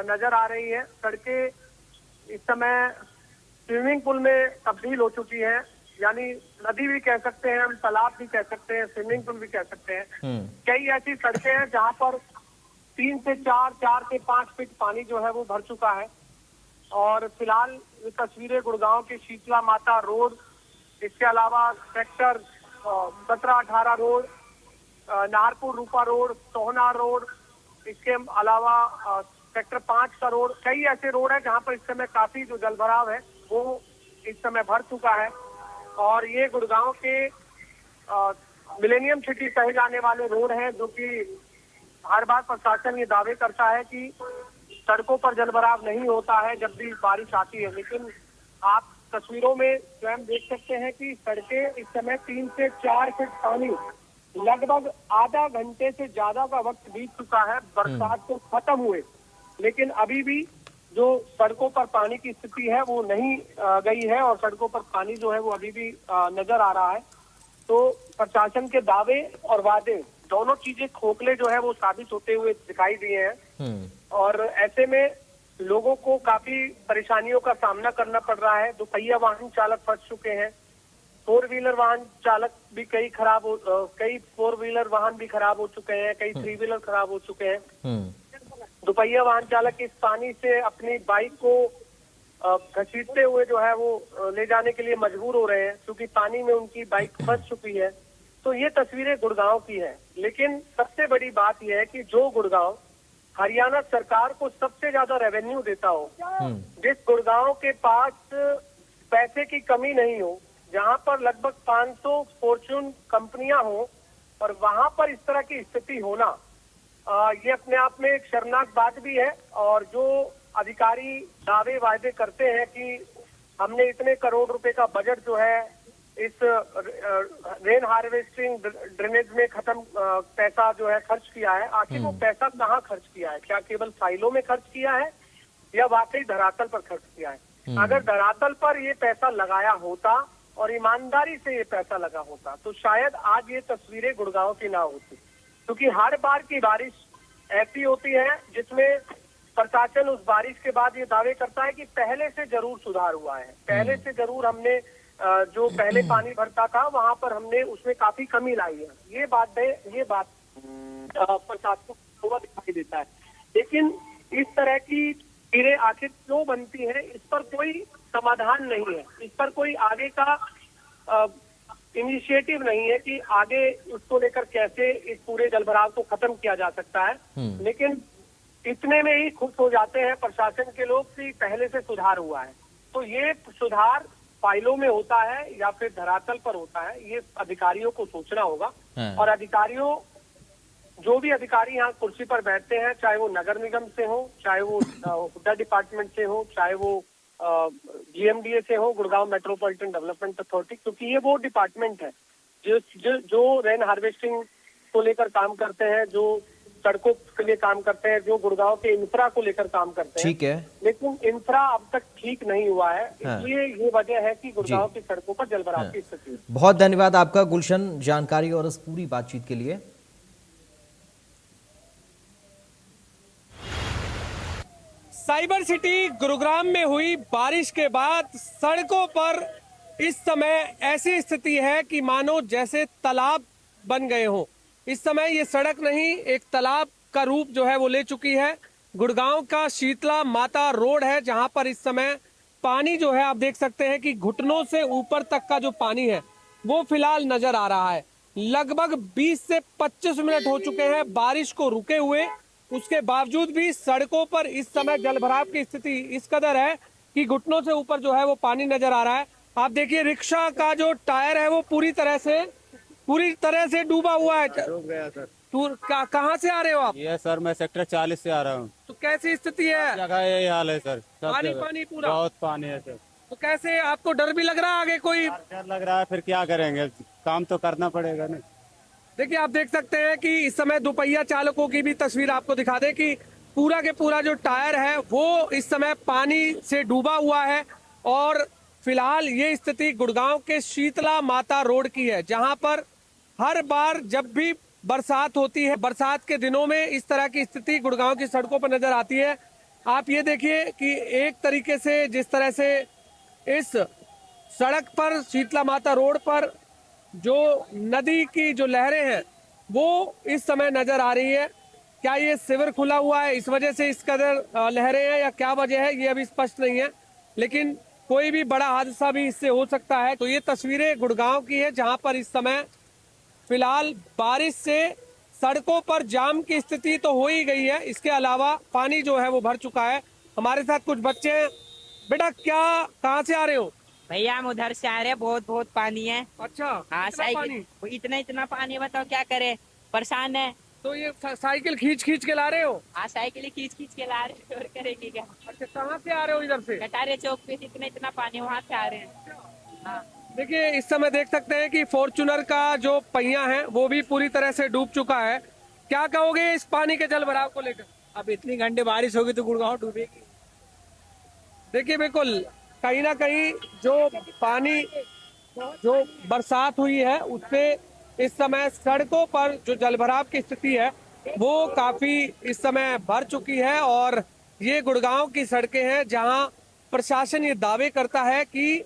नजर आ रही है। सड़कें इस समय स्विमिंग पूल में तब्दील हो चुकी है, यानी नदी भी कह सकते हैं, हम तालाब भी कह सकते हैं, स्विमिंग पूल भी कह सकते हैं। कई ऐसी सड़कें हैं जहां पर 3 से 4, 4 से 5 फीट पानी जो है वो भर चुका है। और फिलहाल ये तस्वीरें गुड़गांव के शीतला माता रोड, इसके अलावा सेक्टर 17-18 रोड, नाहरपुर रूपा रोड, सोहना रोड, इसके अलावा सेक्टर 5 का रोड, कई ऐसे रोड है जहां पर इस समय काफी जो जलभराव है वो इस समय भर चुका है। और ये गुड़गांव के मिलेनियम सिटी कहे जाने वाले रोड हैं, जो कि हर बार प्रशासन ये दावे करता है कि सड़कों पर जलभराव नहीं होता है जब भी बारिश आती है, लेकिन आप तस्वीरों में स्वयं देख सकते हैं कि सड़कें इस समय 3 से 4 फीट पानी, लगभग आधा घंटे से ज्यादा का वक्त बीत चुका है बरसात को खत्म हुए, लेकिन अभी भी जो सड़कों पर पानी की स्थिति है वो नहीं गई है और सड़कों पर पानी जो है वो अभी भी नजर आ रहा है। तो प्रशासन के दावे और वादे दोनों चीजें खोखले जो है वो साबित होते हुए दिखाई दिए हैं। और ऐसे में लोगों को काफी परेशानियों का सामना करना पड़ रहा है। दोपहिया वाहन चालक फंस चुके हैं, 4 व्हीलर वाहन चालक भी कई 4 व्हीलर वाहन भी खराब हो चुके हैं, कई 3 व्हीलर खराब हो चुके हैं। दोपहिया वाहन चालक इस पानी से अपनी बाइक को घसीटते हुए जो है वो ले जाने के लिए मजबूर हो रहे हैं, क्योंकि पानी में उनकी बाइक फंस चुकी है। तो ये तस्वीरें गुड़गांव की है, लेकिन सबसे बड़ी बात यह है कि जो गुड़गांव हरियाणा सरकार को सबसे ज्यादा रेवेन्यू देता हो, जिस गुड़गांव के पास पैसे की कमी नहीं हो, जहां पर लगभग 500 फॉर्च्यून कंपनियां हो, और वहां पर इस तरह की स्थिति होना ये अपने आप में एक शर्मनाक बात भी है। और जो अधिकारी दावे वायदे करते हैं कि हमने इतने करोड़ रुपए का बजट जो है इस रेन हार्वेस्टिंग ड्रेनेज में पैसा जो है खर्च किया है, आखिर वो पैसा कहाँ खर्च किया है? क्या केवल फाइलों में खर्च किया है या वाकई धरातल पर खर्च किया है? अगर धरातल पर ये पैसा लगाया होता और ईमानदारी से ये पैसा लगा होता तो शायद आज ये तस्वीरें गुड़गांव की ना होती, क्योंकि हर बार की बारिश ऐसी होती है जिसमें प्रशासन उस बारिश के बाद ये दावे करता है कि पहले से जरूर सुधार हुआ है, पहले से जरूर हमने जो पहले पानी भरता था वहां पर हमने उसमें काफी कमी लाई है। ये बात प्रशासन को दिखाई देता है, लेकिन इस तरह की चीजें आखिर क्यों बनती है, इस पर कोई समाधान नहीं है, इस पर कोई आगे का इनिशिएटिव नहीं है कि आगे उसको लेकर कैसे इस पूरे जलभराव को खत्म किया जा सकता है। लेकिन इतने में ही खुश हो जाते हैं प्रशासन के लोग कि पहले से सुधार हुआ है। तो ये सुधार फाइलों में होता है या फिर धरातल पर होता है, ये अधिकारियों को सोचना होगा। और अधिकारियों, जो भी अधिकारी यहाँ कुर्सी पर बैठते हैं, चाहे वो नगर निगम से हो, चाहे वो हुड्डा डिपार्टमेंट से हो, चाहे वो GMDA से हो, गुड़गांव मेट्रोपॉलिटन डेवलपमेंट अथॉरिटी, क्योंकि ये वो डिपार्टमेंट है जो रेन हार्वेस्टिंग को लेकर काम करते हैं, जो सड़कों के लिए काम करते हैं, जो गुड़गांव के इंफ्रा को लेकर काम करते हैं। ठीक है, लेकिन इंफ्रा अब तक ठीक नहीं हुआ है, इसलिए ये वजह है कि गुड़गांव की सड़कों पर जलभराव की स्थिति। बहुत धन्यवाद आपका गुलशन, जानकारी और इस पूरी बातचीत के लिए। साइबर सिटी गुरुग्राम में हुई बारिश के बाद सड़कों पर इस समय ऐसी स्थिति है कि मानो जैसे तालाब बन गए हों। इस समय ये सड़क नहीं, एक तालाब का रूप जो है वो ले चुकी है। गुड़गांव का शीतला माता रोड है, जहां पर इस समय पानी जो है आप देख सकते हैं कि घुटनों से ऊपर तक का जो पानी है वो फिलहाल नजर आ रहा है। लगभग 20 से 25 मिनट हो चुके हैं बारिश को रुके हुए, उसके बावजूद भी सड़कों पर इस समय जलभराव की स्थिति इस कदर है कि घुटनों से ऊपर जो है वो पानी नजर आ रहा है। आप देखिए रिक्शा का जो टायर है वो पूरी तरह से डूबा हुआ है। डूब गया सर। कहाँ से आ रहे हो आप? ये सर मैं सेक्टर 40 से आ रहा हूँ। तो कैसी स्थिति है? जगह यही हाल है सर, पानी पूरा, बहुत पानी है सर। तो कैसे, आपको डर भी लग रहा है आगे कोई? डर लग रहा है, फिर क्या करेंगे, काम तो करना पड़ेगा ना। देखिए आप देख सकते हैं कि इस समय दोपहिया चालकों की भी तस्वीर आपको दिखा दे कि पूरा के पूरा जो टायर है वो इस समय पानी से डूबा हुआ है। और फिलहाल ये स्थिति गुड़गांव के शीतला माता रोड की है, जहां पर हर बार जब भी बरसात होती है, बरसात के दिनों में इस तरह की स्थिति गुड़गांव की सड़कों पर नजर आती है। आप ये देखिए कि एक तरीके से जिस तरह से इस सड़क पर शीतला माता रोड पर जो नदी की जो लहरें हैं वो इस समय नजर आ रही है। क्या ये शिविर खुला हुआ है इस वजह से इस कदर लहरें हैं या क्या वजह है ये अभी स्पष्ट नहीं है, लेकिन कोई भी बड़ा हादसा भी इससे हो सकता है। तो ये तस्वीरें गुड़गांव की है जहां पर इस समय फिलहाल बारिश से सड़कों पर जाम की स्थिति तो हो ही गई है, इसके अलावा पानी जो है वो भर चुका है। हमारे साथ कुछ बच्चे हैं। बेटा क्या कहाँ से आ रहे हो? भैया हम उधर से आ रहे हैं, बहुत बहुत पानी है। अच्छा, हाँ इतना पानी? साइकिल इतना पानी, बताओ क्या करे, परेशान है। तो ये साइकिल खींच खींच के ला रहे हो? हाँ साइकिल खींच खींच के ला रहे हैं, और करेंगे क्या। अच्छा, कहाँ से आ रहे हो इधर से? कटारे चौक पे इतना पानी, वहाँ से आ रहे हैं। हाँ देखिए इस समय देख सकते हैं कि फॉर्च्यूनर का जो पहिया है वो भी पूरी तरह से डूब चुका है। क्या कहोगे इस पानी के जल भराव को लेकर? अब इतनी घंटे बारिश होगी तो गुड़गांव डूबेगी। देखिए बिल्कुल कहीं ना कहीं जो पानी जो बरसात हुई है उससे इस समय सड़कों पर जो जलभराव की स्थिति है वो काफी इस समय भर चुकी है। और ये गुड़गांव की सड़कें हैं जहां प्रशासन ये दावे करता है कि